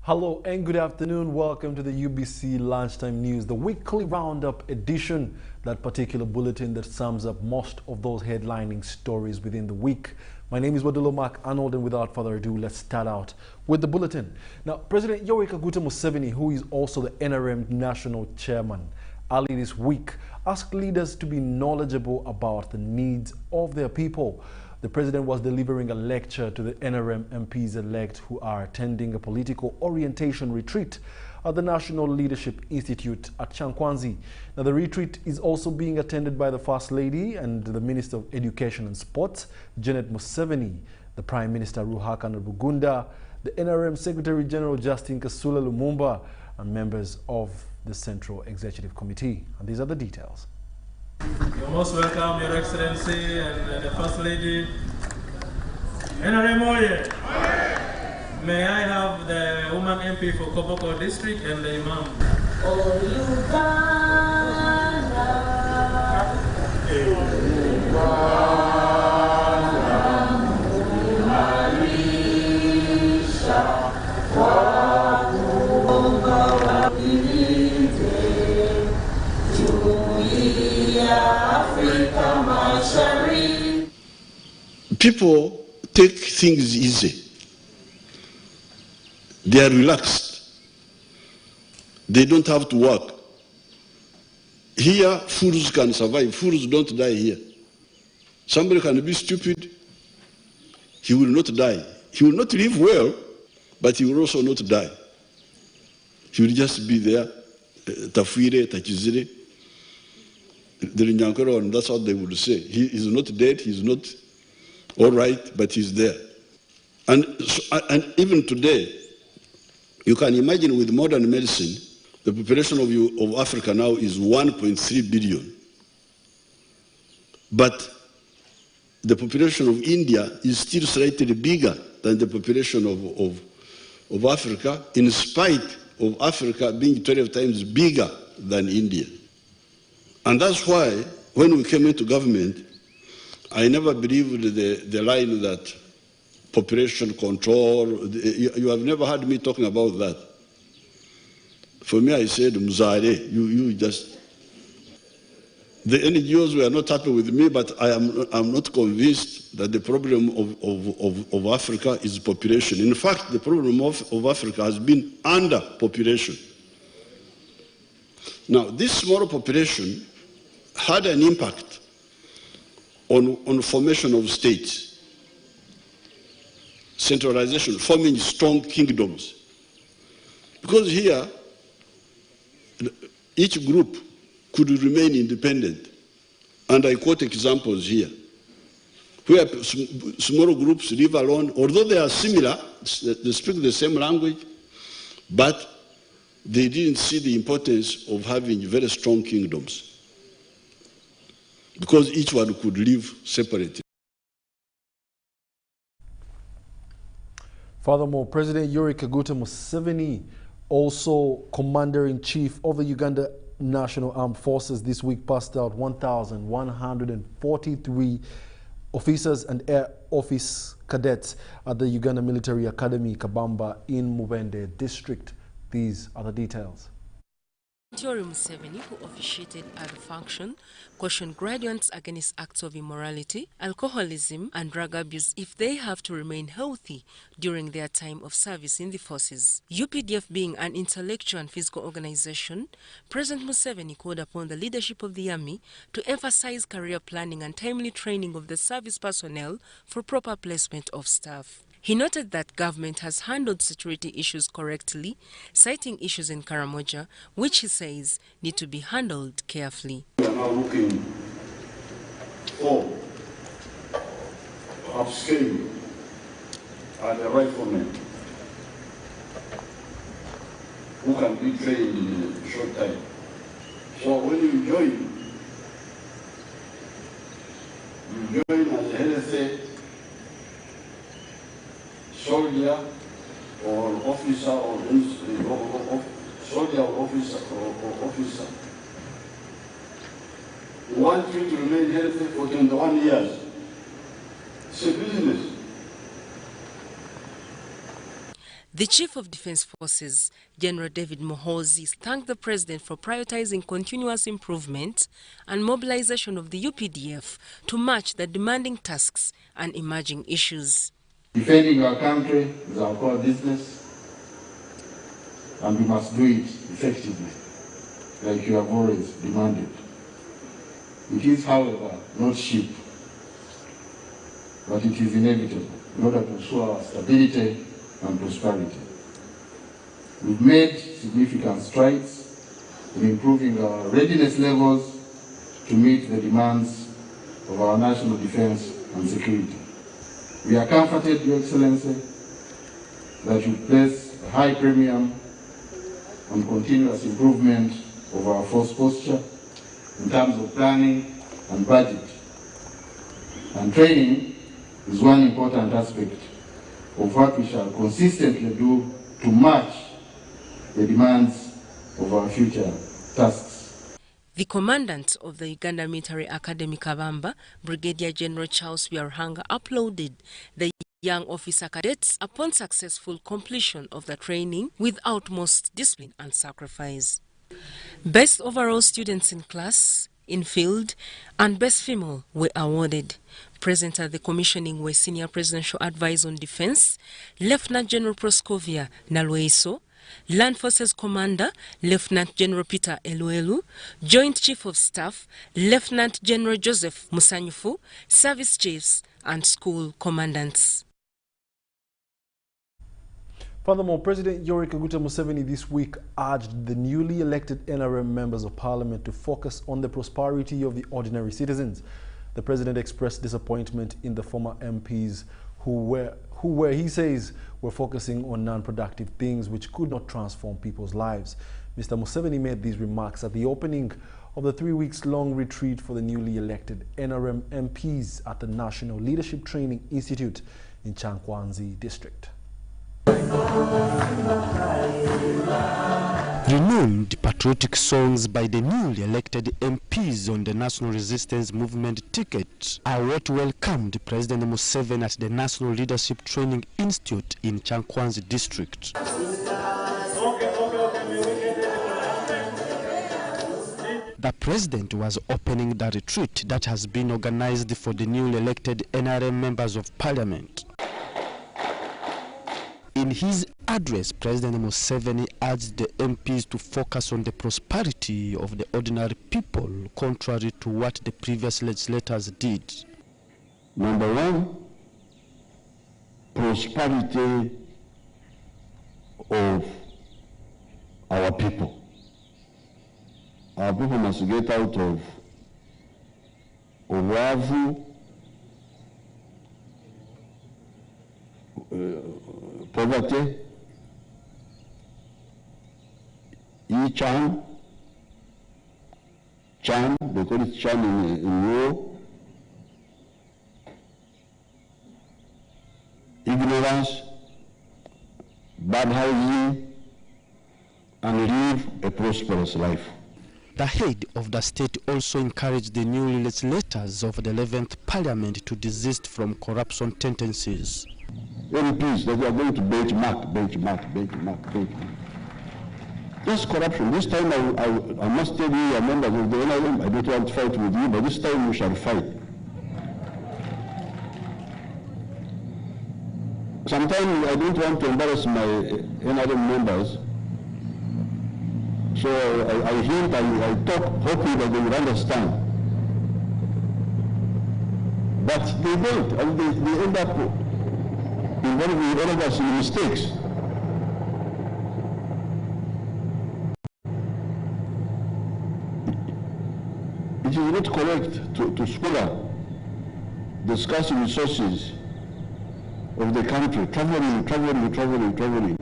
Hello and good afternoon. Welcome to the UBC Lunchtime News, the weekly roundup edition, that particular bulletin that sums up most of those headlining stories within the week. My name is Wadulo Arnold, and without further ado, let's start out with the bulletin. Now, President Yoweri Kaguta Museveni, who is also the NRM National Chairman, early this week asked leaders to be knowledgeable about the needs of their people. The president was delivering a lecture to the NRM MPs-elect who are attending a political orientation retreat at the National Leadership Institute at Chankwanzi. Now, the retreat is also being attended by the First Lady and the Minister of Education and Sports, Janet Museveni, the Prime Minister Ruhakana Rugunda, the NRM Secretary General Justin Kasula Lumumba, and members of the Central Executive Committee. And these are the details. You're most welcome, Your Excellency, and the First Lady. NRM Oye! May I have the woman MP for Koboko District and the Imam? People take things easy. They are relaxed. They don't have to work. Here, fools can survive. Fools don't die here. Somebody can be stupid. He will not die. He will not live well, but he will also not die. He will just be there. Tafire, Tachizire. That's what they would say. He is not dead. He is not all right, but he's there. And even today, you can imagine with modern medicine, the population of Africa now is 1.3 billion. But the population of India is still slightly bigger than the population of Africa, in spite of Africa being 12 times bigger than India. And that's why, when we came into government, I never believed the line that population control, you have never heard me talking about that. For me, I said, Muzare, you just... The NGOs were not happy with me, but I'm not convinced that the problem of Africa is population. In fact, the problem of Africa has been underpopulation. Now, this small population had an impact on formation of states, centralization, forming strong kingdoms. Because here, each group could remain independent. And I quote examples here, where small groups live alone, although they are similar, they speak the same language, but they didn't see the importance of having very strong kingdoms, because each one could live separately. Furthermore, President Yoweri Kaguta Museveni, also Commander-in-Chief of the Uganda National Armed Forces, this week passed out 1,143 officers and air office cadets at the Uganda Military Academy, Kabamba, in Mubende District. These are the details. Yoweri Museveni, who officiated at the function, cautioned graduates against acts of immorality, alcoholism and drug abuse if they have to remain healthy during their time of service in the forces. UPDF being an intellectual and physical organization, President Museveni called upon the leadership of the army to emphasize career planning and timely training of the service personnel for proper placement of staff. He noted that government has handled security issues correctly, citing issues in Karamoja, which he says need to be handled carefully. We are now looking for upscaling at the riflemen who can be trained in a short time. So when you join as a healthy soldier or officer or soldier or officer. We want you to remain healthy for 21 years. It's a business. The Chief of Defense Forces, General David Muhoozi, thanked the President for prioritizing continuous improvement and mobilization of the UPDF to match the demanding tasks and emerging issues. Defending our country is our core business, and we must do it effectively, like you have always demanded. It is, however, not cheap, but it is inevitable in order to ensure our stability and prosperity. We've made significant strides in improving our readiness levels to meet the demands of our national defense and security. We are comforted, Your Excellency, that you place a high premium on continuous improvement of our force posture in terms of planning and budget. And training is one important aspect of what we shall consistently do to match the demands of our future tasks. The commandant of the Uganda Military Academy Kabamba, Brigadier General Charles Byarhanga, uploaded the young officer cadets upon successful completion of the training with utmost discipline and sacrifice. Best overall students in class, in field, and best female were awarded. Present at the commissioning were Senior Presidential Advisor on Defense, Lieutenant General Proscovia Nalweiso, Land Forces Commander, Lieutenant General Peter Eluelu, Joint Chief of Staff, Lieutenant General Joseph Musanyufu, Service Chiefs, and school commandants. Furthermore, President Yoweri Kaguta Museveni this week urged the newly elected NRM members of parliament to focus on the prosperity of the ordinary citizens. The president expressed disappointment in the former MPs who he says were focusing on non-productive things which could not transform people's lives. Mr. Museveni made these remarks at the opening of the 3-week-long retreat for the newly elected NRM MPs at the National Leadership Training Institute in Chankwanzi district. Renowned patriotic songs by the newly elected MPs on the National Resistance Movement ticket are what welcomed President Museveni at the National Leadership Training Institute in Chankwanzi district. The president was opening the retreat that has been organized for the newly elected NRM members of parliament. In his address, President Museveni urged the MPs to focus on the prosperity of the ordinary people, contrary to what the previous legislators did. Number one, prosperity of our people. Our people must get out of Wadulo, poverty, Chan, they call it Chan in war, ignorance, bad housing, and live a prosperous life. The head of the state also encouraged the new legislators of the 11th Parliament to desist from corruption tendencies. MPs that we are going to benchmark. Just corruption. This time I must tell you, members of the NRM, I don't want to fight with you, but this time we shall fight. Sometimes I don't want to embarrass my NRM members, so I hint, I talk, hoping that they will understand. But they don't, and they end up involving all of us in mistakes. It is not correct to squander the scarce resources of the country, traveling.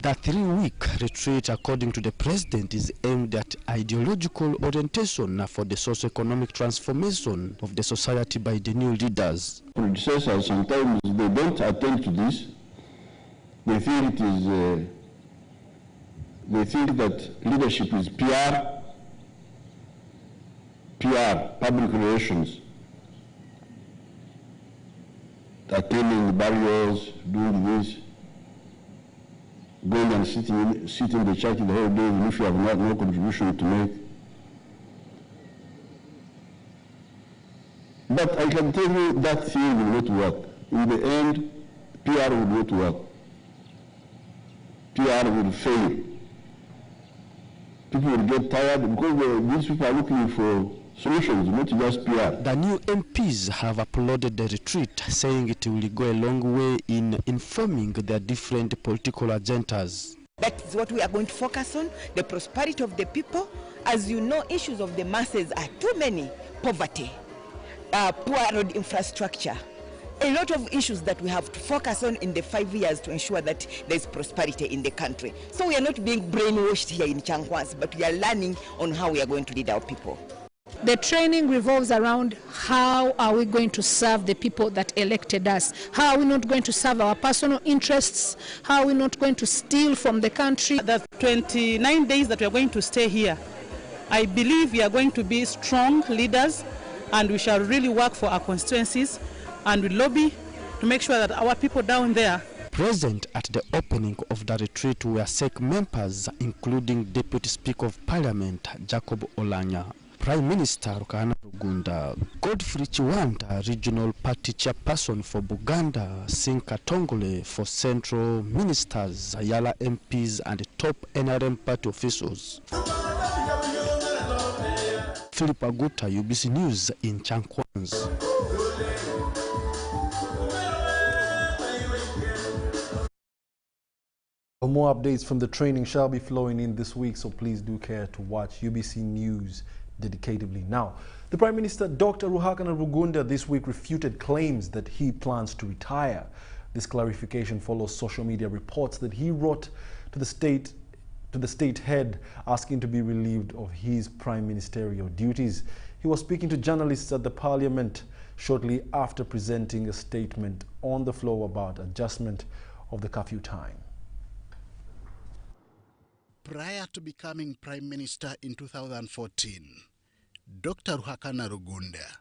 The 3-week retreat, according to the president, is aimed at ideological orientation for the socio-economic transformation of the society by the new leaders. Predecessors, sometimes they don't attend to this. They think it is. They think that leadership is PR, public relations, attending barriers, doing this. going and sit in the church the whole day even if you have no contribution to make. But I can tell you that thing will not work. In the end, PR will not work. PR will fail. People will get tired because these people are looking for solutions, not just PR. The new MPs have applauded the retreat, saying it will go a long way in informing their different political agendas. That is what we are going to focus on, the prosperity of the people. As you know, issues of the masses are too many: poverty, poor road infrastructure, a lot of issues that we have to focus on in the 5 years to ensure that there is prosperity in the country. So we are not being brainwashed here in Changwans, but we are learning on how we are going to lead our people. The training revolves around how are we going to serve the people that elected us? How are we not going to serve our personal interests? How are we not going to steal from the country? The 29 days that we are going to stay here, I believe we are going to be strong leaders, and we shall really work for our constituencies, and we lobby to make sure that our people down there. Present at the opening of the retreat were SEC members, including Deputy Speaker of Parliament Jacob Olanya, Prime Minister Ruhakana Rugunda, Godfrey Chiwanda, Regional Party Chairperson for Buganda, Sinka Tongole for Central Ministers, Ayala MPs and top NRM party officials. Philip Aguta, UBC News in Chankwans. More updates from the training shall be flowing in this week, so please do care to watch UBC News dedicatively. Now, the Prime Minister, Dr. Ruhakana Rugunda, this week refuted claims that he plans to retire. This clarification follows social media reports that he wrote to the state head asking to be relieved of his prime ministerial duties. He was speaking to journalists at the Parliament shortly after presenting a statement on the floor about adjustment of the curfew time. Prior to becoming Prime Minister in 2014, Dr. Ruhakana Rugunda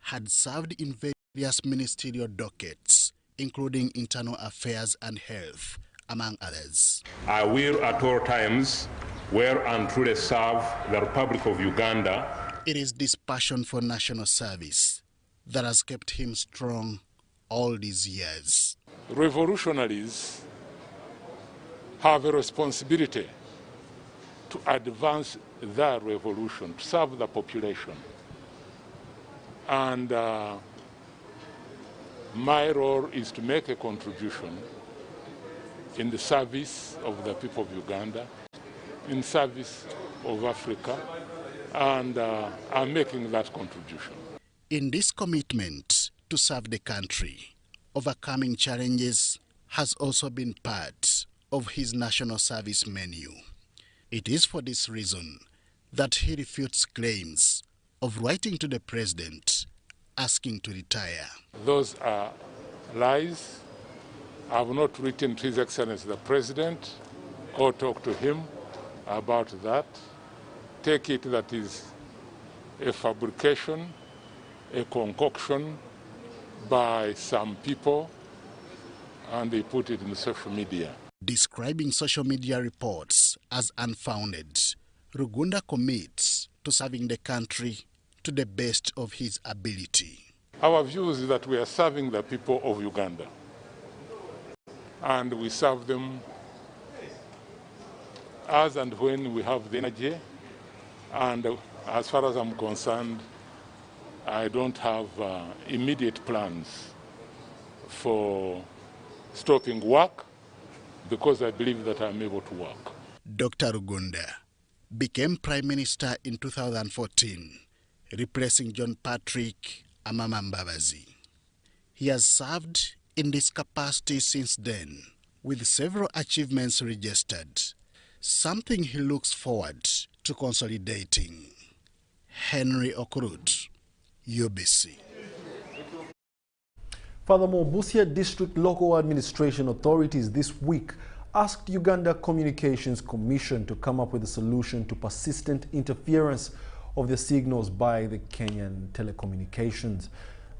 had served in various ministerial dockets, including Internal Affairs and Health, among others. I will at all times well and truly serve the Republic of Uganda. It is this passion for national service that has kept him strong all these years. Revolutionaries have a responsibility to advance their revolution, to serve the population. And my role is to make a contribution in the service of the people of Uganda, in service of Africa, and I'm making that contribution. In this commitment to serve the country, overcoming challenges has also been part of his national service menu. It is for this reason that he refutes claims of writing to the president asking to retire. Those are lies. I have not written to His Excellency the President or talked to him about that. Take it that is a fabrication, a concoction by some people, and they put it in social media. Describing social media reports as unfounded, Rugunda commits to serving the country to the best of his ability. Our view is that we are serving the people of Uganda, and we serve them as and when we have the energy. And as far as I'm concerned, I don't have immediate plans for stopping work, because I believe that I'm able to work. Dr. Rugunda became Prime Minister in 2014, replacing John Patrick Amama Mbabazi. He has served in this capacity since then, with several achievements registered, something he looks forward to consolidating. Henry Okurut, UBC. Furthermore, Busia District Local Administration authorities this week asked Uganda Communications Commission to come up with a solution to persistent interference of the signals by the Kenyan telecommunications.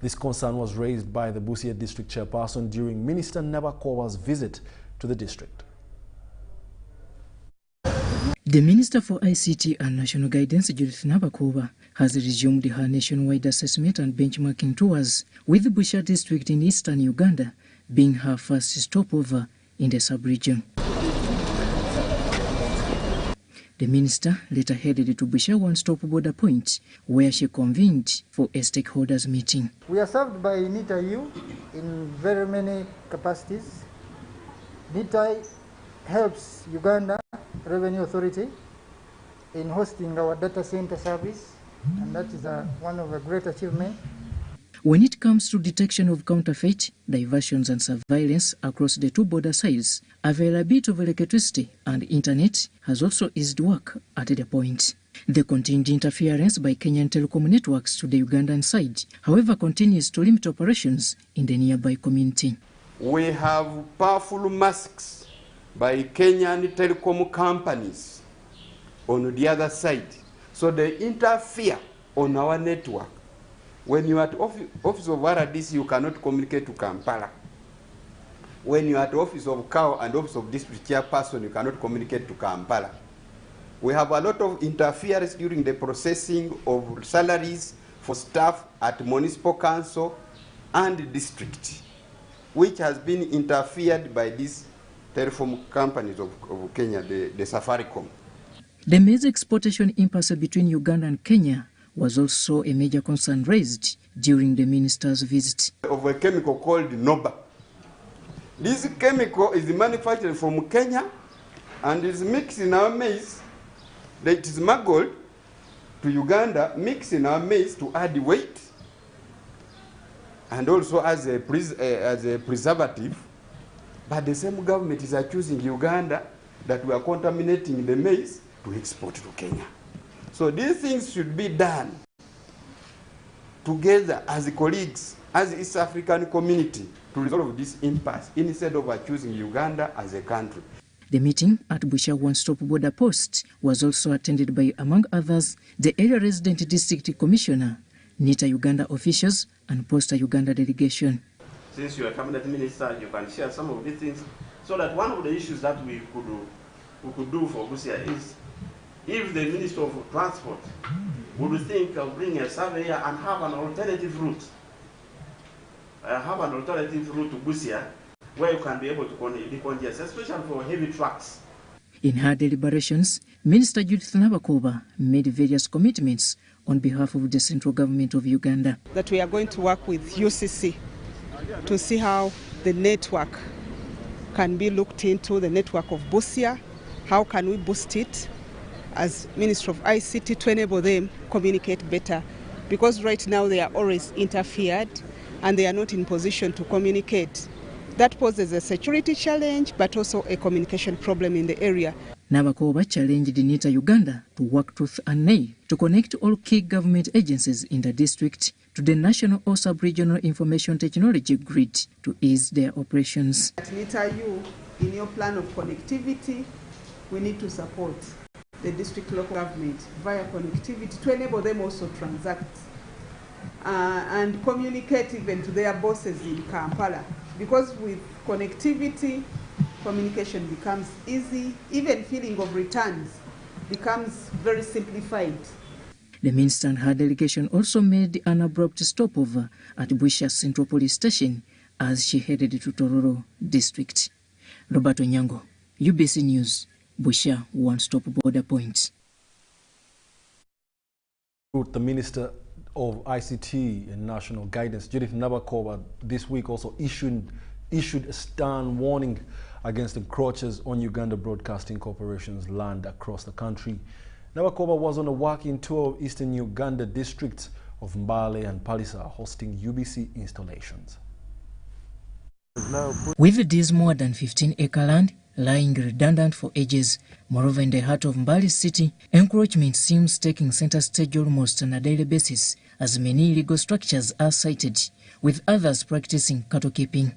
This concern was raised by the Busia District Chairperson during Minister Nabakowa's visit to the district. The Minister for ICT and National Guidance, Judith Nabakoba, has resumed her nationwide assessment and benchmarking tours, with Busha district in eastern Uganda being her first stopover in the sub-region. The minister later headed to Busha one-stop border point, where she convened for a stakeholders meeting. We are served by NITAU in very many capacities. NITAU helps Uganda Revenue Authority in hosting our data center service, and that is one of the great achievements. When it comes to detection of counterfeit, diversions and surveillance across the two border sides, availability of electricity and internet has also eased work at the point. The continued interference by Kenyan telecom networks to the Ugandan side, however, continues to limit operations in the nearby community. We have powerful masks by Kenyan telecom companies on the other side, so they interfere on our network. When you are at office of RDC, you cannot communicate to Kampala. When you are at office of COW and office of district chairperson, you cannot communicate to Kampala. We have a lot of interference during the processing of salaries for staff at municipal council and district, which has been interfered by these telephone companies of Kenya, the Safaricom. The maize exportation impasse between Uganda and Kenya was also a major concern raised during the minister's visit. Of a chemical called Noba. This chemical is manufactured from Kenya and is mixed in our maize. It is smuggled to Uganda, mixed in our maize to add weight, and also as a preservative. But the same government is accusing Uganda that we are contaminating the maize to export to Kenya. So these things should be done together as colleagues, as East African community, to resolve this impasse instead of accusing Uganda as a country. The meeting at Busha one-stop border post was also attended by, among others, the area resident district commissioner, NITA Uganda officials, and Posta Uganda delegation. Since you are cabinet minister, you can share some of these things, so that one of the issues that we could do for Busia is, if the Minister of Transport would think of bringing a surveyor and have an alternative route, to Busia, where you can be able to decongest, especially for heavy trucks. In her deliberations, Minister Judith Nabakoba made various commitments on behalf of the central government of Uganda. That we are going to work with UCC to see how the network can be looked into, the network of Busia, how can we boost it as Minister of ICT to enable them communicate better, because right now they are always interfered and they are not in position to communicate. That poses a security challenge but also a communication problem in the area. Nabakoba challenged NITA Uganda to work tooth and nail to connect all key government agencies in the district to the national or sub-regional information technology grid to ease their operations. At NITAU, in your plan of connectivity, we need to support the district local government via connectivity to enable them also transact and communicate even to their bosses in Kampala. Because with connectivity, communication becomes easy, even filling of returns becomes very simplified. The minister and her delegation also made an abrupt stopover at Busha Central Police Station as she headed to Tororo District. Roberto Nyango, UBC News, Busha one-stop border point. The Minister of ICT and National Guidance, Judith Nabakoba, this week also issued a stern warning against encroachers on Uganda Broadcasting Corporation's land across the country. Nabakoba was on a walking tour of eastern Uganda districts of Mbale and Palisa, hosting UBC installations. With this more than 15-acre land lying redundant for ages, moreover in the heart of Mbale city, encroachment seems taking center stage almost on a daily basis, as many illegal structures are sited, with others practicing cattle keeping.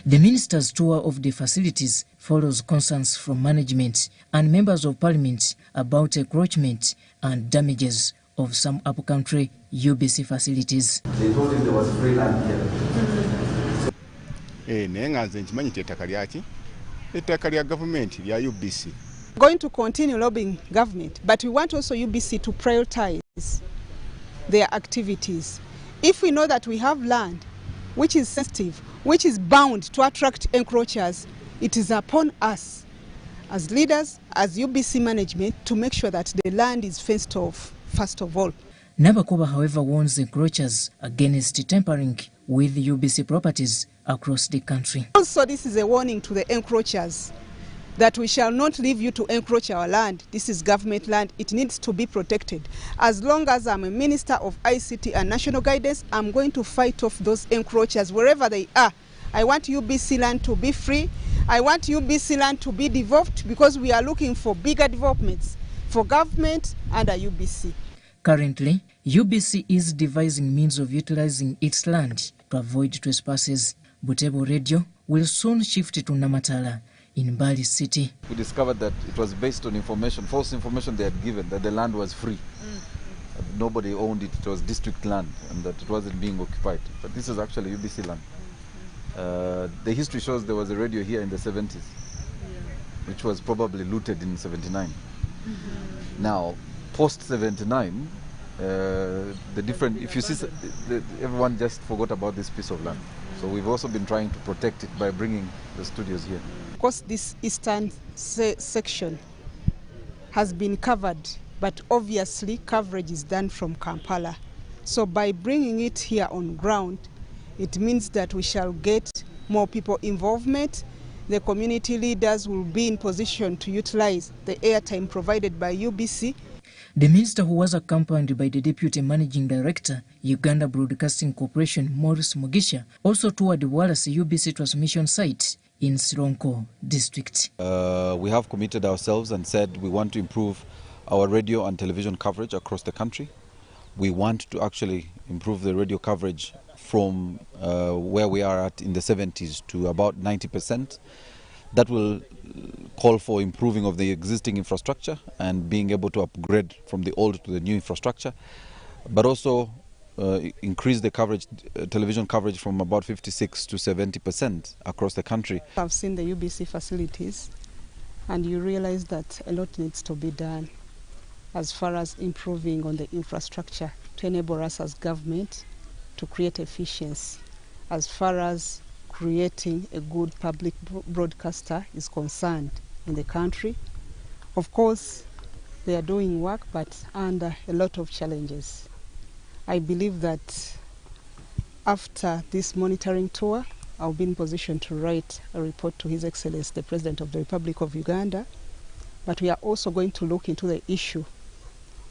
The minister's tour of the facilities follows concerns from management and members of parliament about encroachment and damages of some upcountry UBC facilities. They told him there was free land here. nenganze nkimanyi ettaka lyaki ettaka lya government lya UBC. Going to continue lobbying government, but we want also UBC to prioritize their activities. If we know that we have land which is sensitive, which is bound to attract encroachers, it is upon us as leaders, as UBC management, to make sure that the land is fenced off first of all. Nabakuba, however, warns encroachers against tampering with UBC properties across the country. Also, this is a warning to the encroachers that we shall not leave you to encroach our land. This is government land. It needs to be protected. As long as I'm a Minister of ICT and National Guidance, I'm going to fight off those encroachers wherever they are. I want UBC land to be free. I want UBC land to be developed because we are looking for bigger developments for government under UBC. Currently, UBC is devising means of utilizing its land to avoid trespasses. Buteebo Radio will soon shift to Namatala in Mbale City. We discovered that it was based on information, false information they had given, that the land was free. Nobody owned it, it was district land, and that it wasn't being occupied. But this is actually UBC land. The history shows there was a radio here in the 70s, which was probably looted in 79. Now, post-79, the different, if you see, everyone just forgot about this piece of land. So we've also been trying to protect it by bringing the studios here. Of course, this eastern section has been covered, but obviously coverage is done from Kampala. So by bringing it here on ground, it means that we shall get more people involvement. The community leaders will be in position to utilize the airtime provided by UBC. The minister, who was accompanied by the Deputy Managing Director, Uganda Broadcasting Corporation, Maurice Mugisha, also toured the Wallace UBC transmission site in Sironko district. We have committed ourselves and said we want to improve our radio and television coverage across the country. We want to actually improve the radio coverage from where we are at in the 70s to about 90%. That will call for improving of the existing infrastructure and being able to upgrade from the old to the new infrastructure, but also increase the coverage, television coverage from about 56 to 70% across the country. I've seen the UBC facilities and you realize that a lot needs to be done as far as improving on the infrastructure to enable us as government to create efficiency as far as creating a good public broadcaster is concerned in the country. Of course, they are doing work, but under a lot of challenges. I believe that after this monitoring tour, I'll be in position to write a report to His Excellency, the President of the Republic of Uganda. But we are also going to look into the issue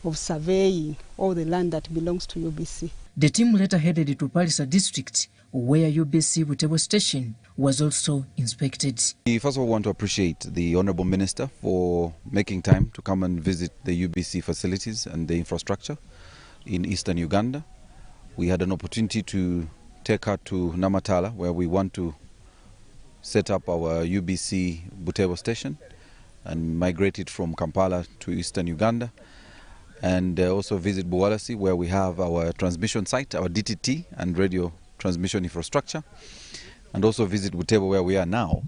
of surveying all the land that belongs to UBC. The team later headed to Palisa district, where UBC Buteebo station was also inspected. We first of all want to appreciate the Honourable Minister for making time to come and visit the UBC facilities and the infrastructure in eastern Uganda. We had an opportunity to take her to Namatala, where we want to set up our UBC Buteebo station and migrate it from Kampala to eastern Uganda, and also visit Buwalasi, where we have our transmission site, our DTT and radio transmission infrastructure, and also visit Buteebo, where we are now,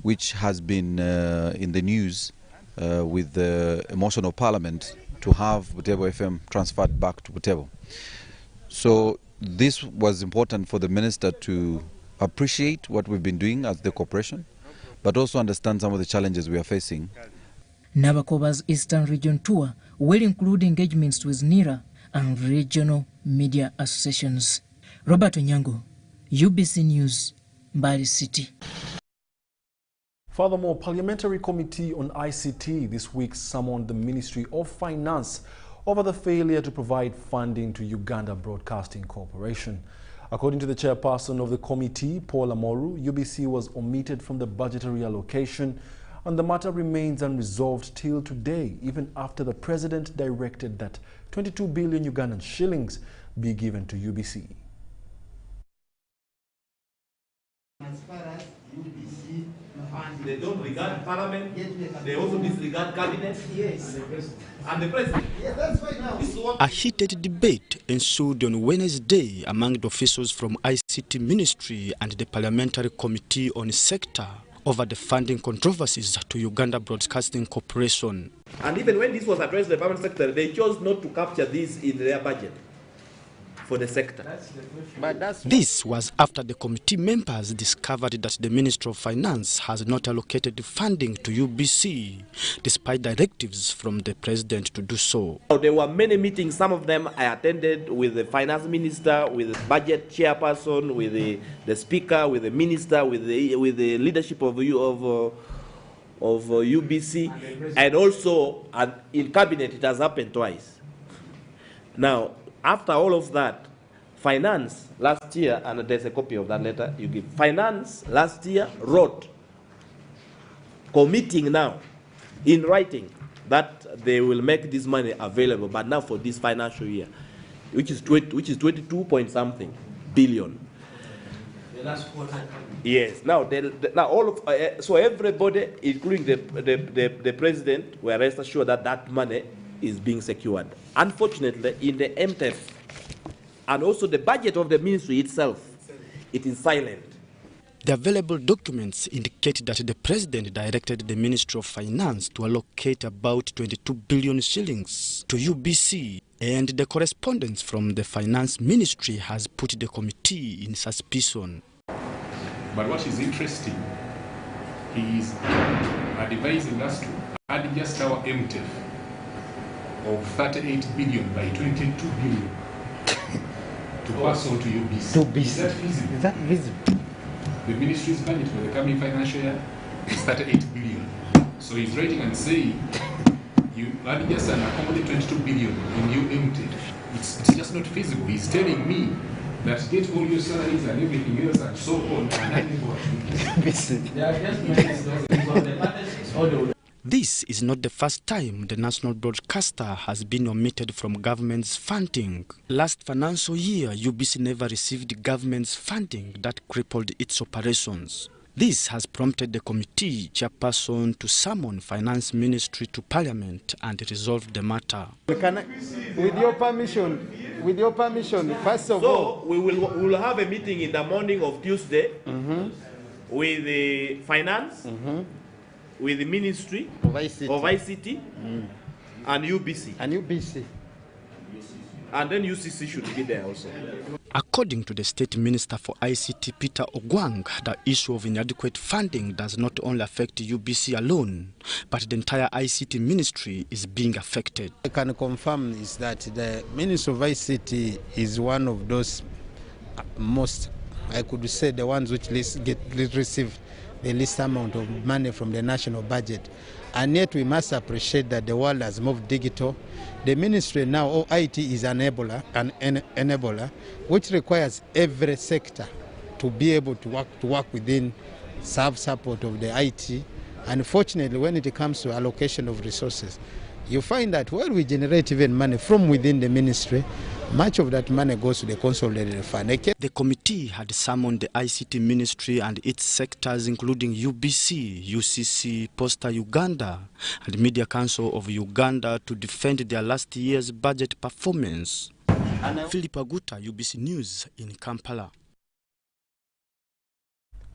which has been in the news with the motion of Parliament to have Buteebo FM transferred back to Buteebo. So this was important for the Minister to appreciate what we've been doing as the corporation, but also understand some of the challenges we are facing. Nabakoba's Eastern Region Tour will include engagements with NIRA and regional media associations. Robert Onyango, UBC News, Mbale City. Furthermore, Parliamentary Committee on ICT this week summoned the Ministry of Finance over the failure to provide funding to Uganda Broadcasting Corporation. According to the chairperson of the committee, Paul Amoru, UBC was omitted from the budgetary allocation, and the matter remains unresolved till today, even after the President directed that 22 billion Ugandan shillings be given to UBC. As far as UBC funding they don't regard Parliament, they also disregard Cabinet, and the President. That's why now. A heated debate ensued on Wednesday among the officials from ICT Ministry and the Parliamentary Committee on Sector over the funding controversies to Uganda Broadcasting Corporation. And even when this was addressed to the Permanent Secretary, they chose not to capture this in their budget for the sector. This was after the committee members discovered that the Ministry of Finance has not allocated funding to UBC, despite directives from the President to do so. There were many meetings, some of them I attended with the Finance Minister, with the Budget Chairperson, with the Speaker, with the Minister, with the leadership of UBC, and also in Cabinet it has happened twice. Now, after all of that, Finance last year, and there's a copy of that letter you give, Finance last year wrote, committing now, in writing, that they will make this money available, but now for this financial year, which is 22 point something billion. The last quarter. Yes. Now, now all of so everybody, including the President, were rest assured that that money is being secured. Unfortunately, in the MTF and also the budget of the ministry itself, it is silent. The available documents indicate that the President directed the Ministry of Finance to allocate about 22 billion shillings to UBC, and the correspondence from the Finance Ministry has put the committee in suspicion. But what is interesting, he is advising us to add just our MTF of 38 billion by 22 billion to pass on to UBC. Is that feasible? Is that visible? The ministry's budget for the coming financial year is 38 billion. So he's writing and saying, you add just an accommodate 22 billion in new MTF. It's just not feasible. He's telling me that get all your salaries and everything else and so on. This is not the first time the national broadcaster has been omitted from government's funding. Last financial year, UBC never received government's funding that crippled its operations. This has prompted the committee chairperson to summon Finance Ministry to Parliament and resolve the matter. With your permission, first of all, we will have a meeting in the morning of Tuesday with the Finance, with the Ministry of ICT and UBC. And then UCC should be there also. According to the State Minister for ICT, Peter Ogwang, the issue of inadequate funding does not only affect UBC alone, but the entire ICT ministry is being affected. I can confirm is that the Ministry of ICT is one of those most, I could say, the ones which receive the least amount of money from the national budget. And yet we must appreciate that the world has moved digital. The ministry now, or IT, is an enabler, which requires every sector to be able to work within support of the IT. And fortunately, when it comes to allocation of resources, you find that while we generate even money from within the ministry, much of that money goes to the consolidated fund. The committee had summoned the ICT ministry and its sectors, including UBC, UCC, Posta Uganda, and Media Council of Uganda, to defend their last year's budget performance. Philip Aguta, UBC News in Kampala.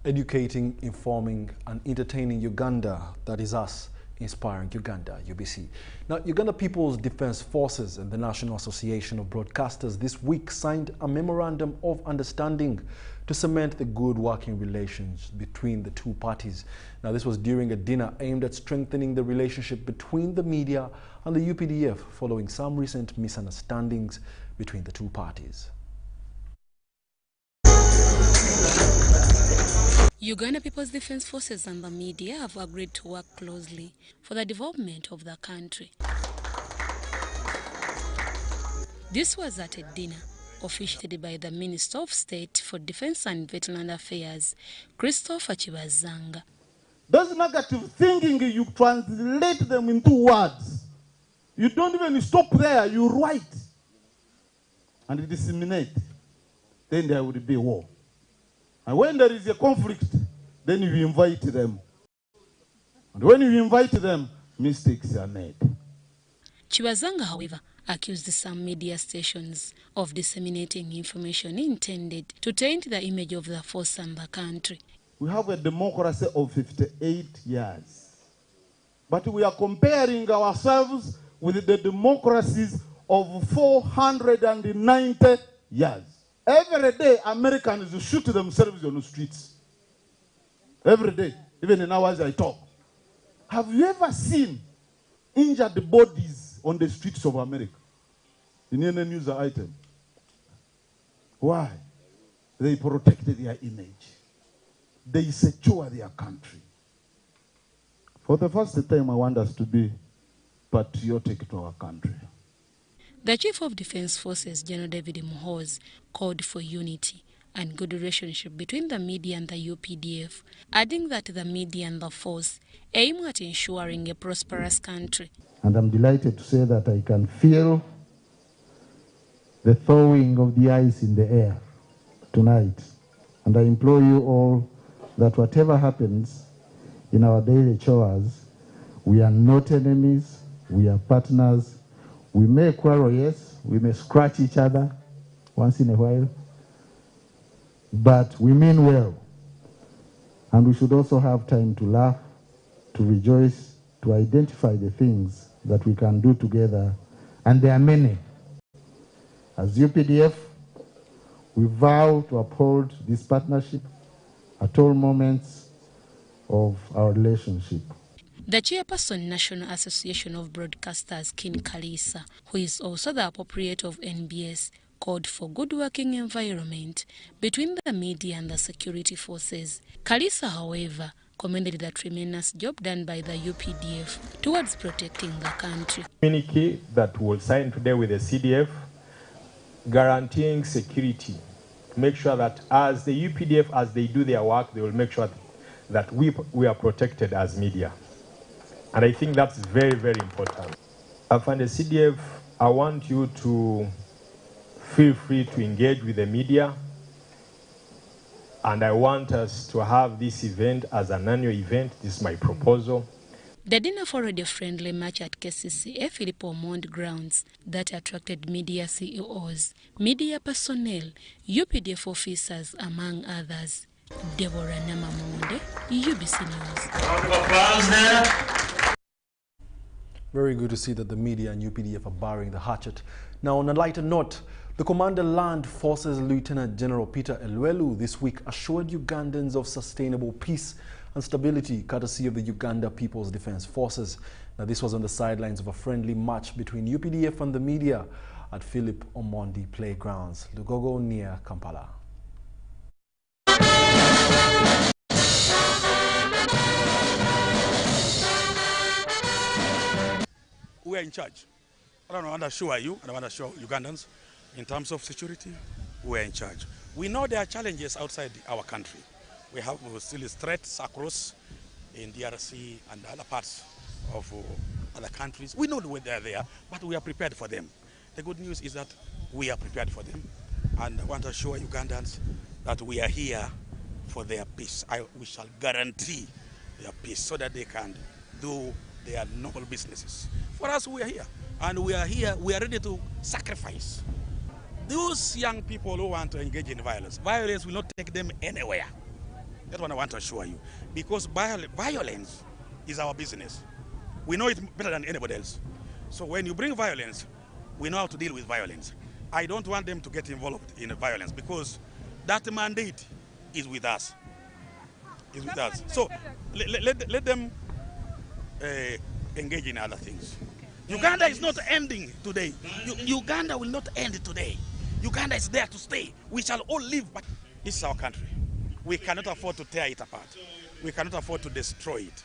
Educating, informing, and entertaining Uganda, that is us. Inspiring Uganda, UBC. Now, Uganda People's Defense Forces and the National Association of Broadcasters this week signed a memorandum of understanding to cement the good working relations between the two parties. Now, this was during a dinner aimed at strengthening the relationship between the media and the UPDF following some recent misunderstandings between the two parties. Uganda People's Defense Forces and the media have agreed to work closely for the development of the country. This was at a dinner officiated by the Minister of State for Defense and Veteran Affairs, Christopher Chibazanga. Those negative thinking, you translate them into words. You don't even stop there, you write and disseminate. Then there will be war. And when there is a conflict, then you invite them. And when you invite them, mistakes are made. Chibazanga, however, accused some media stations of disseminating information intended to taint the image of the force and the country. We have a democracy of 58 years. But we are comparing ourselves with the democracies of 490 years. Every day, Americans shoot themselves on the streets. Every day, even in hours I talk. Have you ever seen injured bodies on the streets of America in any news item? Why? They protect their image. They secure their country. For the first time, I want us to be patriotic to our country. The Chief of Defense Forces, General David Muhoozi, called for unity and good relationship between the media and the UPDF, adding that the media and the force aim at ensuring a prosperous country. And I'm delighted to say that I can feel the thawing of the ice in the air tonight. And I implore you all that whatever happens in our daily chores, we are not enemies, we are partners. We may quarrel, yes, we may scratch each other once in a while, but we mean well. And we should also have time to laugh, to rejoice, to identify the things that we can do together. And there are many. As UPDF, we vow to uphold this partnership at all moments of our relationship. The chairperson, National Association of Broadcasters, King Kalisa, who is also the appropriate of NBS, called for good working environment between the media and the security forces. Kalisa, however, commended the tremendous job done by the UPDF towards protecting the country. Communique that will sign today with the CDF, guaranteeing security, to make sure that as the UPDF, as they do their work, they will make sure that we are protected as media. And I think that's very, very important. From the CDF, I want you to feel free to engage with the media. And I want us to have this event as an annual event. This is my proposal. The dinner followed a friendly match at KCCA Philip Omondi grounds that attracted media CEOs, media personnel, UPDF officers, among others. Deborah Namamonde, UBC News. Very good to see that the media and UPDF are barring the hatchet. Now, on a lighter note, the Commander Land Forces Lieutenant General Peter Elwelu this week assured Ugandans of sustainable peace and stability courtesy of the Uganda People's Defense Forces. Now, this was on the sidelines of a friendly match between UPDF and the media at Philip Omondi Playgrounds, Lugogo, near Kampala. We are in charge. I don't want to assure you, and I want to assure Ugandans, in terms of security, we are in charge. We know there are challenges outside our country. We have still threats across in DRC and other parts of other countries. We know they are there, but we are prepared for them. The good news is that we are prepared for them, and I want to assure Ugandans that we are here for their peace. We shall guarantee their peace so that they can do their noble businesses. For us, we are here, and we are here, we are ready to sacrifice. Those young people who want to engage in violence will not take them anywhere. That's what I want to assure you. Because violence is our business. We know it better than anybody else. So when you bring violence, we know how to deal with violence. I don't want them to get involved in violence because that mandate is with us. Is with us. So let them engage in other things. Uganda is not ending today. Uganda will not end today. Uganda is there to stay. We shall all live, but this is our country. We cannot afford to tear it apart. We cannot afford to destroy it.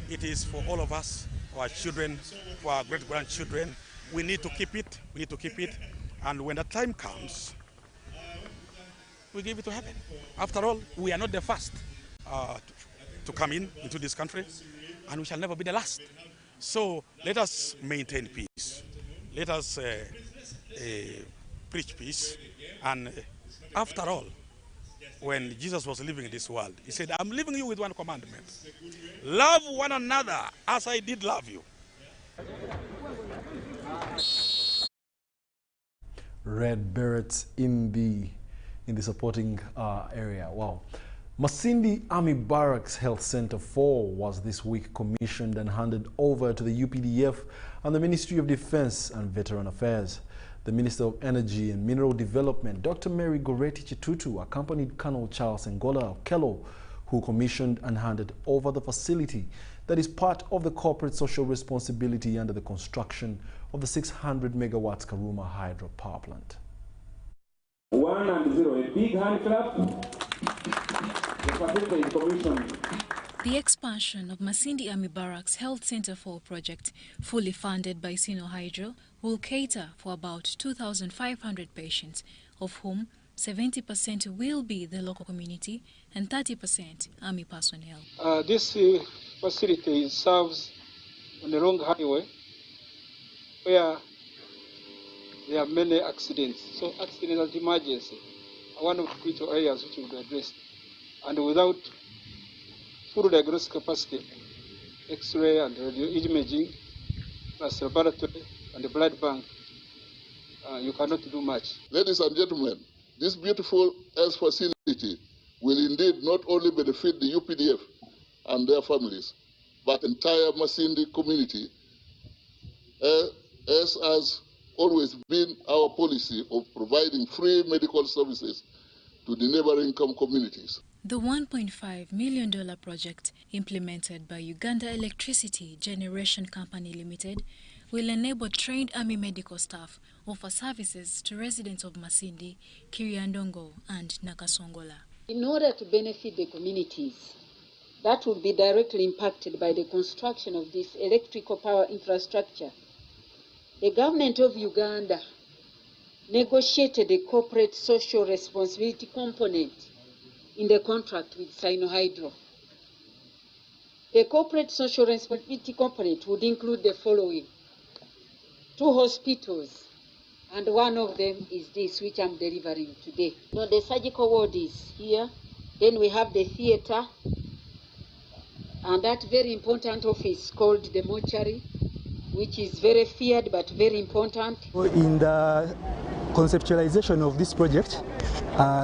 It is for all of us, for our children, for our great-grandchildren. We need to keep it. We need to keep it. And when the time comes, we give it to heaven. After all, we are not the first to come into this country, and we shall never be the last. So let us maintain peace. Let us preach peace. And after all, when Jesus was living in this world. He said, I'm leaving you with one commandment. Love one another as I did love you. Red Berets in the supporting area. Wow. Masindi Army Barracks Health Center 4 was this week commissioned and handed over to the UPDF and the Ministry of Defense and Veteran Affairs. The Minister of Energy and Mineral Development, Dr. Mary Goretti Chitutu, accompanied Colonel Charles Ngola Okello, who commissioned and handed over the facility that is part of the corporate social responsibility under the construction of the 600 megawatts Karuma Hydro Power Plant. 1 and 0, a big hand clap. The facility is commissioned. The expansion of Masindi Army Barracks Health Center 4 project, fully funded by Sino Hydro, will cater for about 2,500 patients, of whom 70% will be the local community and 30% Army personnel. This facility serves on the long highway where there are many accidents. So accident and emergency are one of the critical areas which will be addressed. And without full diagnostic capacity, X-ray and radio imaging, plus laboratory and the blood bank, you cannot do much. Ladies and gentlemen, this beautiful health facility will indeed not only benefit the UPDF and their families, but the entire Masindi community, as has always been our policy of providing free medical services to the neighboring communities. The $1.5 million project, implemented by Uganda Electricity Generation Company Limited, will enable trained Army medical staff offer services to residents of Masindi, Kiriandongo and Nakasongola. In order to benefit the communities that will be directly impacted by the construction of this electrical power infrastructure, the government of Uganda negotiated a corporate social responsibility component in the contract with Sino Hydro. The corporate social responsibility component would include the following: 2 hospitals, and one of them is this, which I'm delivering today. So the surgical ward is here. Then we have the theater, and that very important office called the mortuary, which is very feared but very important. In the conceptualization of this project,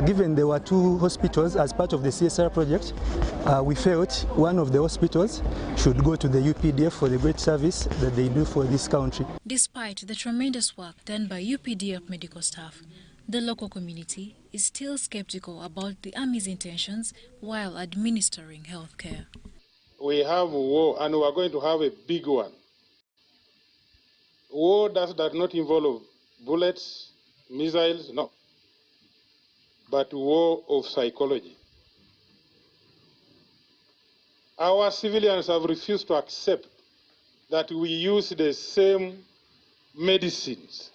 given there were 2 hospitals as part of the CSR project, we felt one of the hospitals should go to the UPDF for the great service that they do for this country. Despite the tremendous work done by UPDF medical staff, the local community is still skeptical about the Army's intentions while administering health care. We have war, and we are going to have a big one. War does not involve bullets, missiles, no, but war of psychology. Our civilians have refused to accept that we use the same medicines.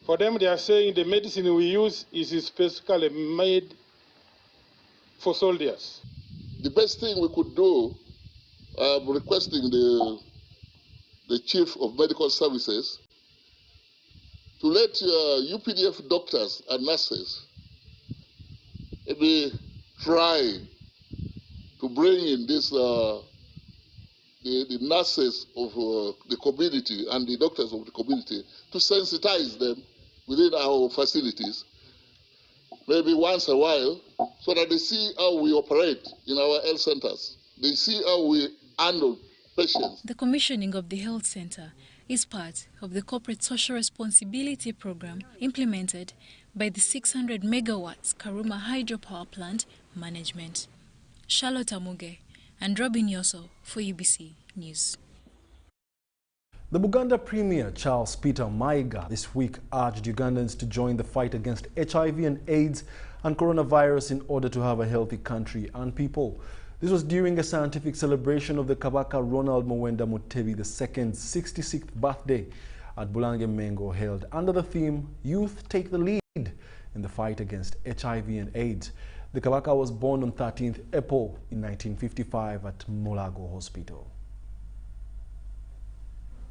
For them, they are saying the medicine we use is specifically made for soldiers. The best thing we could do, I'm requesting the Chief of Medical Services to let UPDF doctors and nurses maybe try to bring in this the nurses of the community and the doctors of the community to sensitize them within our facilities, maybe once a while, so that they see how we operate in our health centers. They see how we handle patients. The commissioning of the health center is part of the corporate social responsibility program implemented by the 600 megawatts Karuma Hydro Power Plant management. Charlotte Amuge and Robin Yoso for UBC News. The Buganda Premier Charles Peter Mayiga this week urged Ugandans to join the fight against HIV and AIDS and coronavirus in order to have a healthy country and people. This was during a scientific celebration of the Kabaka Ronald Muwenda Mutebi II's 66th birthday at Bulange Mengo, held under the theme Youth Take the Lead in the Fight Against HIV and AIDS. The Kabaka was born on 13th April in 1955 at Mulago Hospital.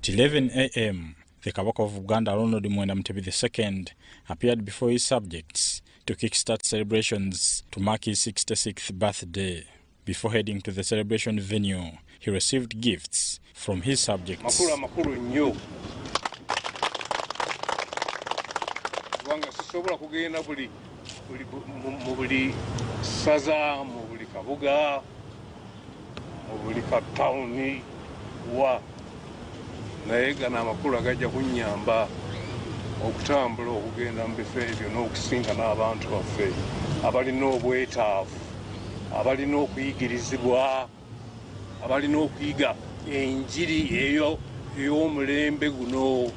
At 11 a.m., the Kabaka of Uganda, Arnold II, appeared before his subjects to kickstart celebrations to mark his 66th birthday. Before heading to the celebration venue, he received gifts from his subjects. okutambula okugenda mu bifo ebyo n'okusinkana abantu baffe abalina obwetaavu, abalina okuyigirizibwa, abalina okuyiga enjiri eyo ey'omulembe guno.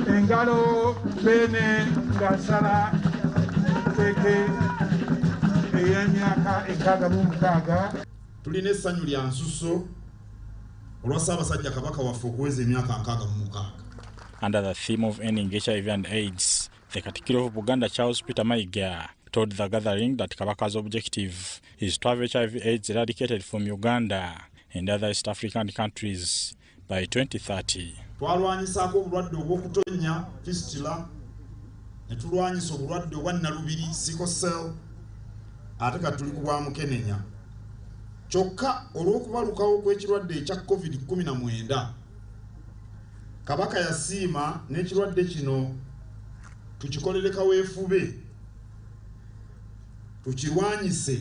Engalo bene ngasala teke ey'emyaka 66. Tulina essanyu lya nsusso olwa Ssaabasajja Kabaka waffe okuweza emyaka 66. Under the theme of ending HIV and AIDS, the Katikkiro of Buganda, Charles Peter Mayiga, told the gathering that Kabaka's objective is to have HIV/AIDS eradicated from Uganda and other East African countries by 2030. Twalwanyisaako obulwadde obw'okutonnya fistula, ne tulwanyisa obulwadde obwa nnalubiri sickle cell, ate kati tuli ku bwa mukenenya. Kyokka olw'okubalukawo kw'ekirwadde ekya COVID-19, Kabaka yasiima n'ekirwadde kino tukikolere kaweefube, tukirwanyise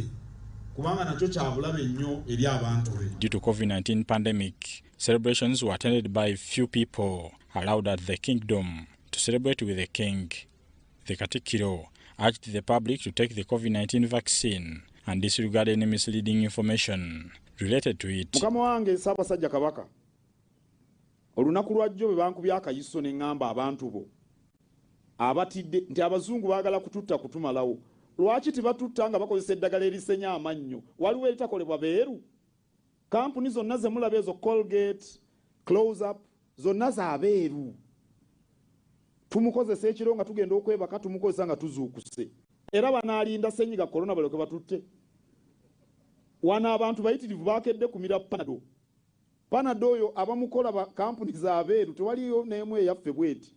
kubanga nakyo kya bulabe nnyo eri abantu be. Due to COVID-19 pandemic, celebrations were attended by few people allowed at the kingdom to celebrate with the king. The Katikkiro urged the public to take the COVID-19 vaccine and disregard any misleading information related to it. Mukama wange Ssaabasajja Kabaka, olunaku lwajjo bwe bankubya akayiso ne ŋŋamba abantu bo abatidde nti abazungu baagala kututta kutumalawo. Lwaki tebatutta nga bakozesa eddagala erisenya amannyo? Waliwo eritakolebwa beeru? Kampuni zonna ze mulaba ezo Colgate, Close Up, zonna za beeru. Tumukozesa ekiro nga tugenda okwebaka, tumukozesa nga tuzuukuse. Era banaalinda ssenyiga korona balyoke batutte. Wana abantu bayitirivu baakedde kumira Panado. Panado oyo abamukola ba kampuni za beeru tewaliyo n'emu eyaffe bweti.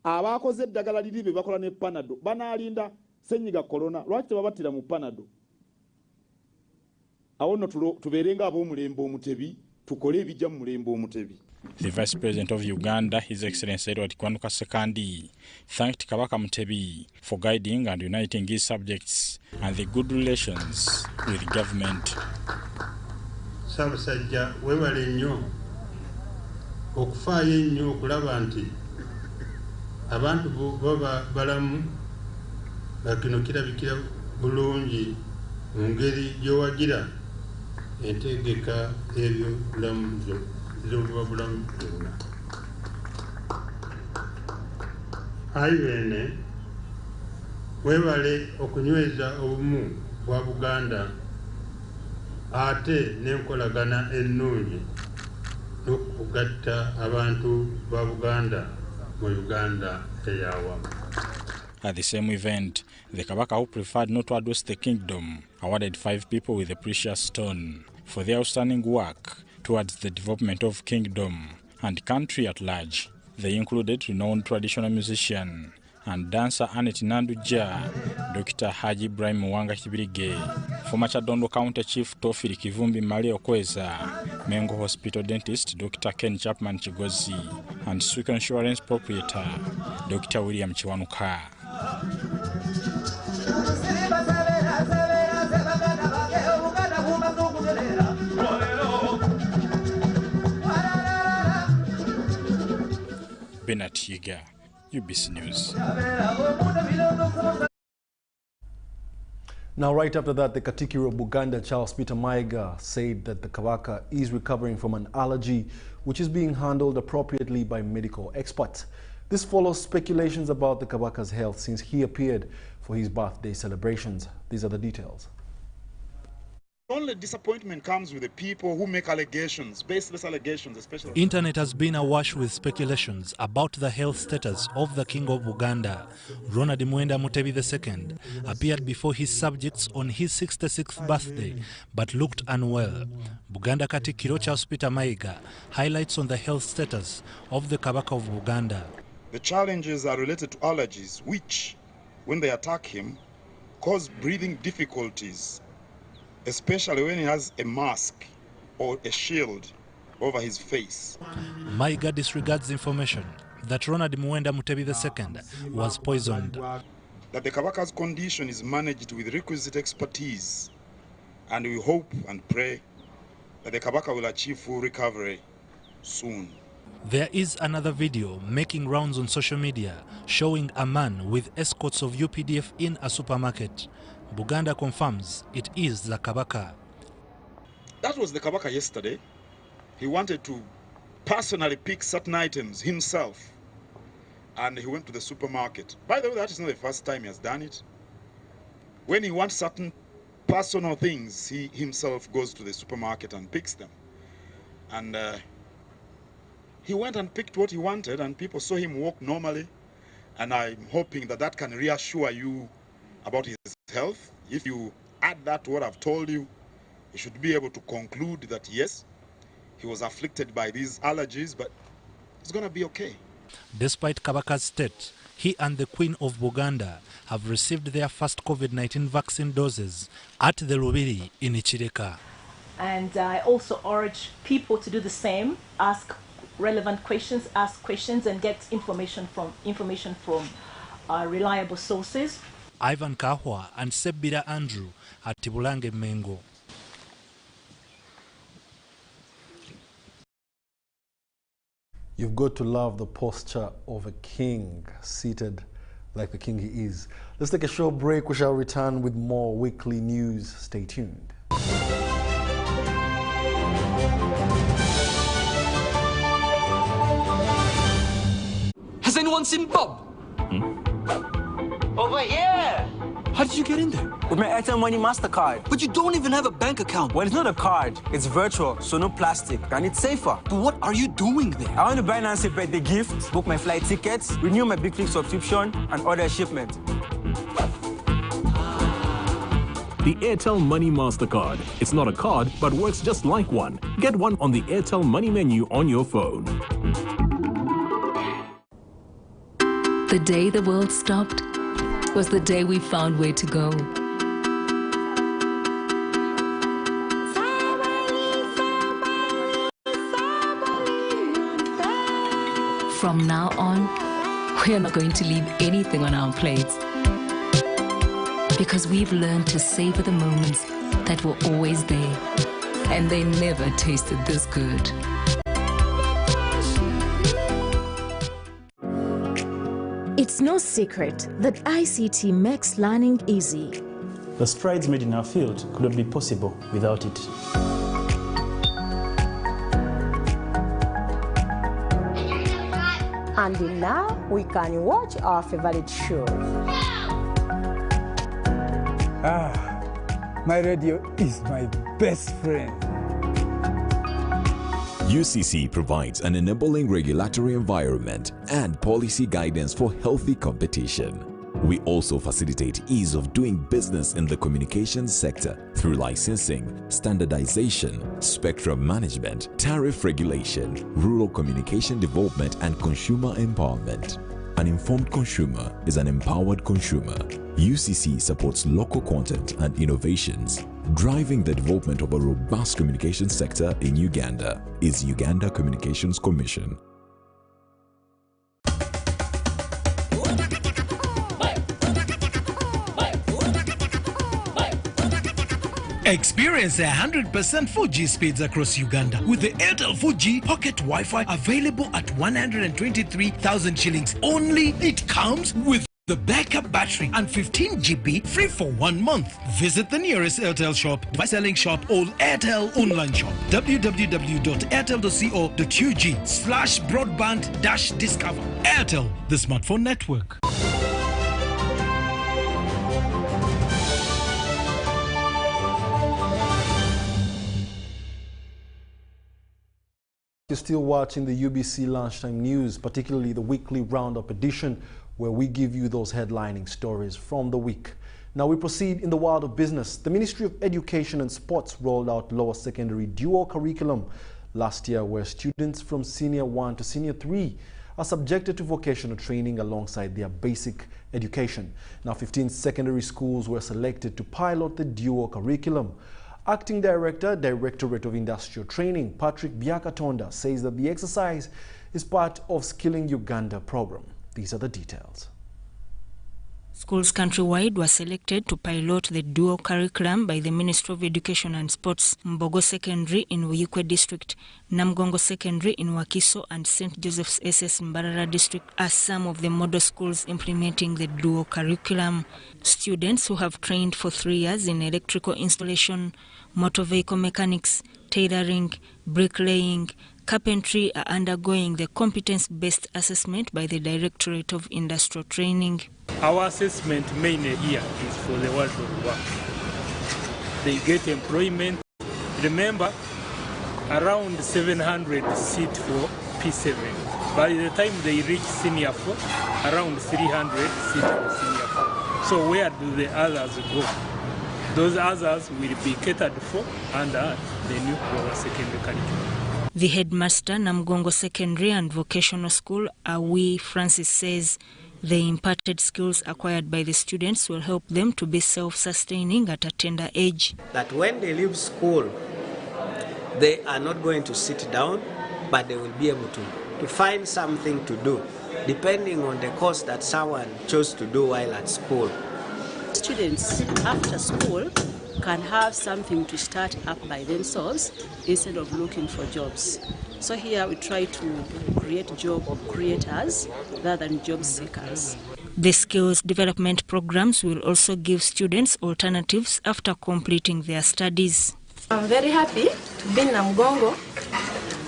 Abaakoze eddagala liri be bakola ne Panado banaalinda ssenyiga korona. Lwaki tebabattira mu Panado? Awo nno tubeerenga ab'omulembe omutebi, tukole ebijja mu mulembe omutebi. The Vice President of Uganda, His Excellency Edward Kwanuka II, thanked Kabaka Mutebi for guiding and uniting his subjects and the good relations with government. Ssaabasajja weebale nnyo okufaayo ennyo okulaba nti abantu baba balamu, bakino kirabikira bulungi mu ngeri gy'owagira entegeka ebyobulamu z'obulamu byonna. Ayi bene weebale okunyweza obumu bwa Buganda ate n'enkolagana ennungi n'okugatta abantu ba Buganda mu Uganda eyawamu. At the same event, the Kabaka, who preferred not to address the kingdom, awarded 5 people with a precious stone for their outstanding work towards the development of kingdom and country at large. They included renowned traditional musician and dancer Annette Nanduja, Dr. Haji Ibrahim Mwanga Kibirige, former Chadondo County Chief Tofiri Kivumbi Mali Okweza, Mengo Hospital dentist Dr. Ken Chapman Chigozi, and Swick Insurance proprietor Dr. William Chiwanuka. Bernard Yiga, UBC News. Now, right after that, the Katikkiro of Buganda, Charles Peter Mayiga, said that the Kabaka is recovering from an allergy which is being handled appropriately by medical experts. This follows speculations about the Kabaka's health since he appeared for his birthday celebrations. These are the details. only disappointment comes with the people who make allegations, baseless allegations, especially. Internet has been awash with speculations about the health status of the King of Buganda. Ronald Muwenda Mutebi II appeared before his subjects on his 66th birthday, but looked unwell. Buganda Katikkiro Charles Peter Mayiga highlights on the health status of the Kabaka of Buganda. The challenges are related to allergies, which, when they attack him, cause breathing difficulties, especially when he has a mask or a shield over his face. Mayiga disregards information that Ronald Muwenda Mutebi II was poisoned. That the Kabaka's condition is managed with requisite expertise, and we hope and pray that the Kabaka will achieve full recovery soon. There is another video making rounds on social media showing a man with escorts of UPDF in a supermarket. Buganda confirms it is the Kabaka. That was the Kabaka yesterday. He wanted to personally pick certain items himself, and he went to the supermarket. By the way, that is not the first time he has done it. When he wants certain personal things, he himself goes to the supermarket and picks them. And he went and picked what he wanted, and people saw him walk normally. And I'm hoping that that can reassure you about his health. If you add that to what I've told you, you should be able to conclude that yes, he was afflicted by these allergies, but it's going to be okay. Despite Kabaka's state, he and the Queen of Buganda have received their first COVID-19 vaccine doses at the Lubiri in Ichireka. And I also urge people to do the same, ask relevant questions, ask questions, and get information from reliable sources. Ivan Kahwa and Sebira Andrew at Tibulange Mengo. You've got to love the posture of a king, seated like the king he is. Let's take a short break. We shall return with more weekly news. Stay tuned. Has anyone seen Bob? Over here! How did you get in there? With my Airtel Money MasterCard. But you don't even have a bank account. Well, it's not a card. It's virtual, so no plastic, and it's safer. But what are you doing there? I want to buy Nancy birthday gift, book my flight tickets, renew my Big Click subscription, and order a shipment. The Airtel Money MasterCard. It's not a card, but works just like one. Get one on the Airtel Money menu on your phone. The day the world stopped was the day we found where to go. From now on, we're not going to leave anything on our plates, because we've learned to savor the moments that were always there, and they never tasted this good. It's no secret that ICT makes learning easy. The strides made in our field could not be possible without it. And now we can watch our favorite shows. My radio is my best friend. UCC provides an enabling regulatory environment and policy guidance for healthy competition. We also facilitate ease of doing business in the communications sector through licensing, standardization, spectrum management, tariff regulation, rural communication development, and consumer empowerment. An informed consumer is an empowered consumer. UCC supports local content and innovations. Driving the development of a robust communication sector in Uganda is Uganda Communications Commission. Experience 100% 4G speeds across Uganda with the Airtel 4G Pocket Wi-Fi available at 123,000 shillings only. It comes with the backup battery and 15 GB free for 1 month. Visit the nearest Airtel shop, device selling shop, or Airtel online shop. www.airtel.co.ug/broadband-discover. Airtel, the smartphone network. You're still watching the UBC Lunchtime News, particularly the weekly roundup edition, where we give you those headlining stories from the week. Now we proceed in the world of business. The Ministry of Education and Sports rolled out lower secondary dual curriculum last year, where students from Senior 1 to Senior 3 are subjected to vocational training alongside their basic education. Now 15 secondary schools were selected to pilot the dual curriculum. Acting Director, Directorate of Industrial Training, Patrick Byakatonda, says that the exercise is part of Skilling Uganda program. These are the details. Schools countrywide were selected to pilot the dual curriculum by the Ministry of Education and Sports. Mbogo Secondary in Uyikwe District, Namgongo Secondary in Wakiso and St. Joseph's SS Mbarara District are some of the model schools implementing the dual curriculum. Students who have trained for 3 years in electrical installation, motor vehicle mechanics, tailoring, bricklaying, carpentry are undergoing the competence-based assessment by the Directorate of Industrial Training. Our assessment mainly here is for the world of work. They get employment. Remember, around 700 sit for P7. By the time they reach Senior 4, around 300 sit for Senior 4. So where do the others go? Those others will be catered for under the new lower secondary curriculum. The headmaster, Namgongo Secondary and Vocational School, Awi Francis, says the imparted skills acquired by the students will help them to be self-sustaining at a tender age. That when they leave school, they are not going to sit down, but they will be able to find something to do, depending on the course that someone chose to do while at school. Students after school can have something to start up by themselves instead of looking for jobs. So here we try to create job creators rather than job seekers. The skills development programs will also give students alternatives after completing their studies. I'm very happy to be in Namgongo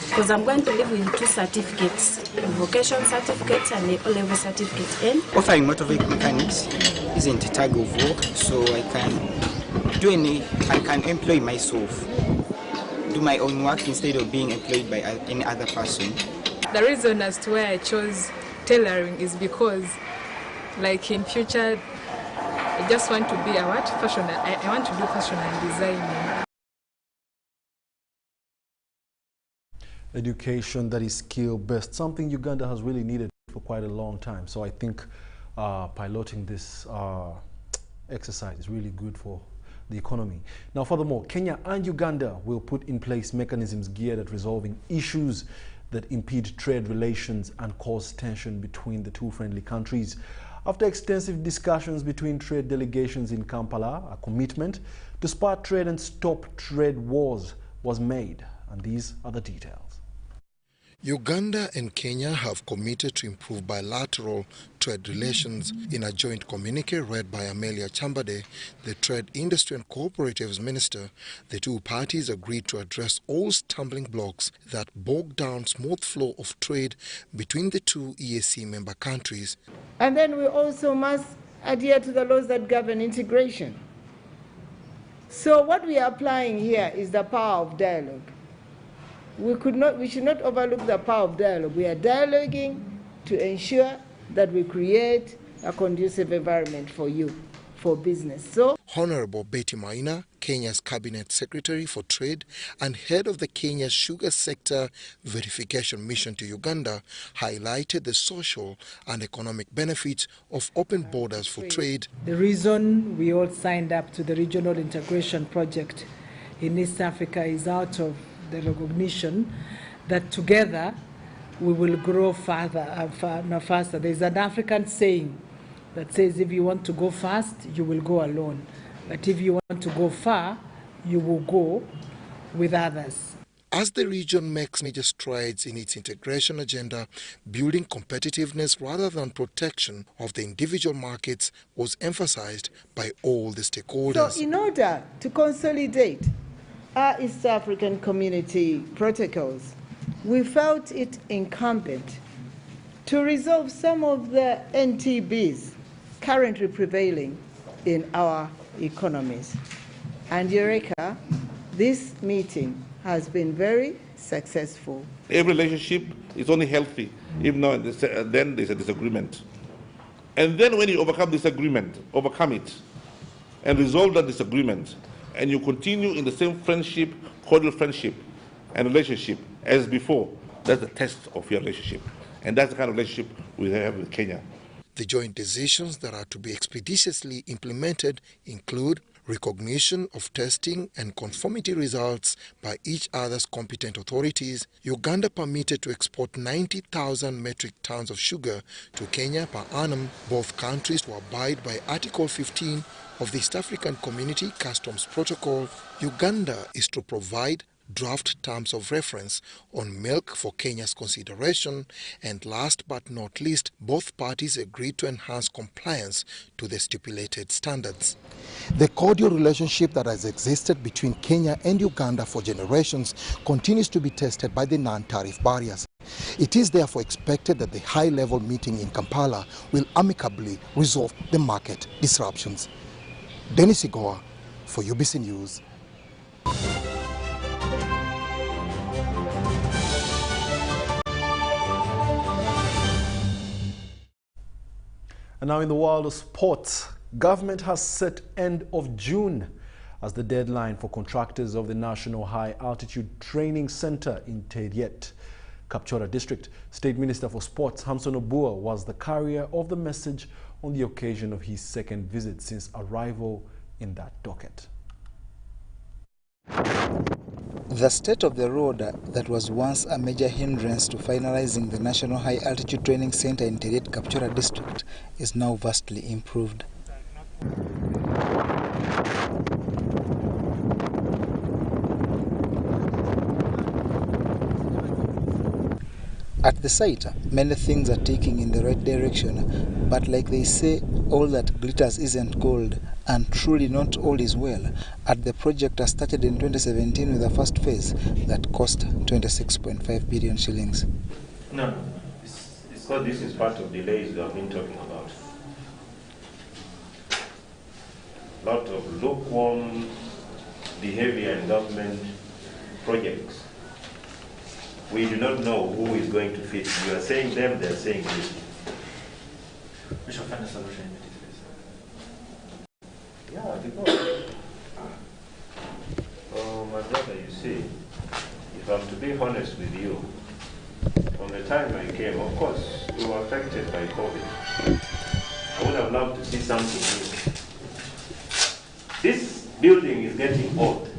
because I'm going to live with 2 certificates, a vocation certificate and a O-level certificate. And offering motor vehicle mechanics isn't a tag of war, so I can employ myself, do my own work instead of being employed by any other person. The reason as to why I chose tailoring is because, like in future, I just want to be a fashion. I want to do fashion and designing. Education that is skill-based, something Uganda has really needed for quite a long time. So I think piloting this exercise is really good for the economy. Now, furthermore, Kenya and Uganda will put in place mechanisms geared at resolving issues that impede trade relations and cause tension between the two friendly countries. After extensive discussions between trade delegations in Kampala, a commitment to spur trade and stop trade wars was made. And these are the details. Uganda and Kenya have committed to improve bilateral trade relations. In a joint communique read by Amelia Chambade, the Trade, Industry and Cooperatives Minister, the two parties agreed to address all stumbling blocks that bog down smooth flow of trade between the two EAC member countries. And then we also must adhere to the laws that govern integration. So what we are applying here is the power of dialogue. We should not overlook the power of dialogue. We are dialoguing to ensure that we create a conducive environment for you, for business. So, Honorable Betty Maina, Kenya's Cabinet Secretary for Trade and head of the Kenya Sugar Sector Verification Mission to Uganda, highlighted the social and economic benefits of open borders for trade. The reason we all signed up to the Regional Integration Project in East Africa is out of the recognition that together we will grow faster. There's an African saying that says if you want to go fast, you will go alone. But if you want to go far, you will go with others. As the region makes major strides in its integration agenda, building competitiveness rather than protection of the individual markets was emphasized by all the stakeholders. So in order to consolidate our East African community protocols, we felt it incumbent to resolve some of the NTBs currently prevailing in our economies. And Eureka, this meeting has been very successful. Every relationship is only healthy if not then there's a disagreement. And then when you overcome it, and resolve that disagreement, and you continue in the same friendship, cordial friendship and relationship as before, that's the test of your relationship. And that's the kind of relationship we have with Kenya. The joint decisions that are to be expeditiously implemented include recognition of testing and conformity results by each other's competent authorities, Uganda permitted to export 90,000 metric tons of sugar to Kenya per annum, both countries to abide by Article 15 of the East African Community Customs Protocol. Uganda is to provide draft terms of reference on milk for Kenya's consideration, and last but not least, both parties agreed to enhance compliance to the stipulated standards. The cordial relationship that has existed between Kenya and Uganda for generations continues to be tested by the non-tariff barriers. It is therefore expected that the high-level meeting in Kampala will amicably resolve the market disruptions. Dennis Igoa for UBC News. And now in the world of sports, government has set end of June as the deadline for contractors of the National High Altitude Training Center in Teriet, Kapchora District. State Minister for Sports Hamson Obua was the carrier of the message on the occasion of his second visit since arrival in that docket. The state of the road that was once a major hindrance to finalizing the National High Altitude Training Center in Teriet, Kapchora District is now vastly improved. At the site, many things are taking in the right direction, but like they say, all that glitters isn't gold, and truly not all is well, as the project started in 2017 with a first phase that cost 26.5 billion shillings. No, it's because this is part of delays we have been talking about. A lot of lukewarm behavior in government projects. We do not know who is going to fit. You are saying them, they are saying this. We shall find a solution immediately. Yeah, because, my brother, you see, if I'm to be honest with you, from the time I came, of course, we were affected by COVID. I would have loved to see something new. This building is getting old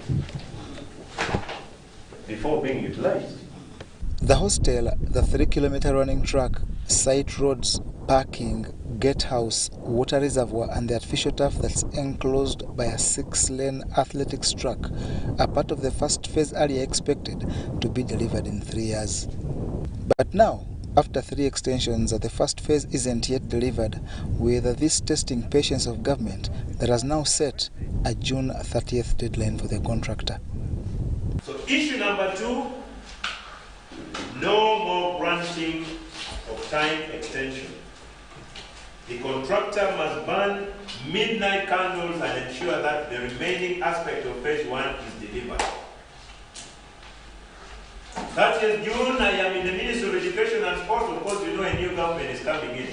before being utilized. The hostel, the 3-kilometer running track, site roads, parking, gatehouse, water reservoir, and the artificial turf that's enclosed by a 6-lane athletics track are part of the first phase earlier expected to be delivered in 3 years. But now, after 3 extensions, the first phase isn't yet delivered, with this testing patience of government that has now set a June 30th deadline for the contractor. So issue number 2, no more granting of time extension. The contractor must burn midnight candles and ensure that the remaining aspect of phase 1 is delivered. 30th June, I am in the Ministry of Education and Sport. Of course, you know a new government is coming in.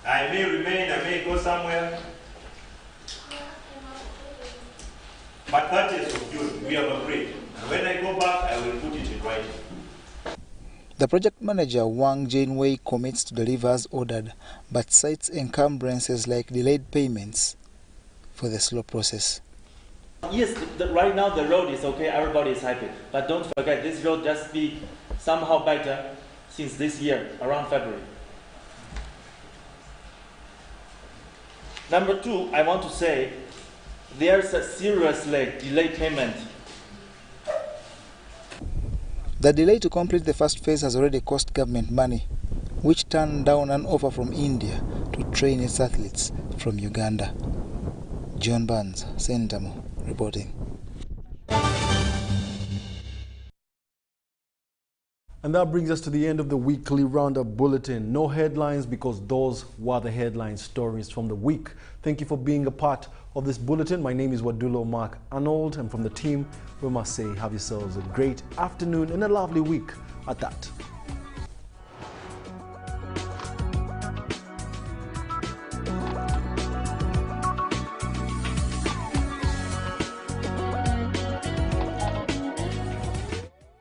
I may remain, I may go somewhere. But 30th of June, we have agreed. And when I go back, I will put it in writing. The project manager, Wang Janeway, commits to deliver as ordered, but cites encumbrances like delayed payments for the slow process. Yes, right now the road is okay, everybody is happy. But don't forget, this road just be somehow better since this year, around February. Number 2, I want to say, there's a seriously delayed payment. The delay to complete the first phase has already cost government money, which turned down an offer from India to train its athletes from Uganda. John Burns, Sentamo, reporting. And that brings us to the end of the weekly roundup bulletin. No headlines because those were the headline stories from the week. Thank you for being a part of this bulletin. My name is Wadulo Arnold, and from the team, we must say have yourselves a great afternoon and a lovely week at that.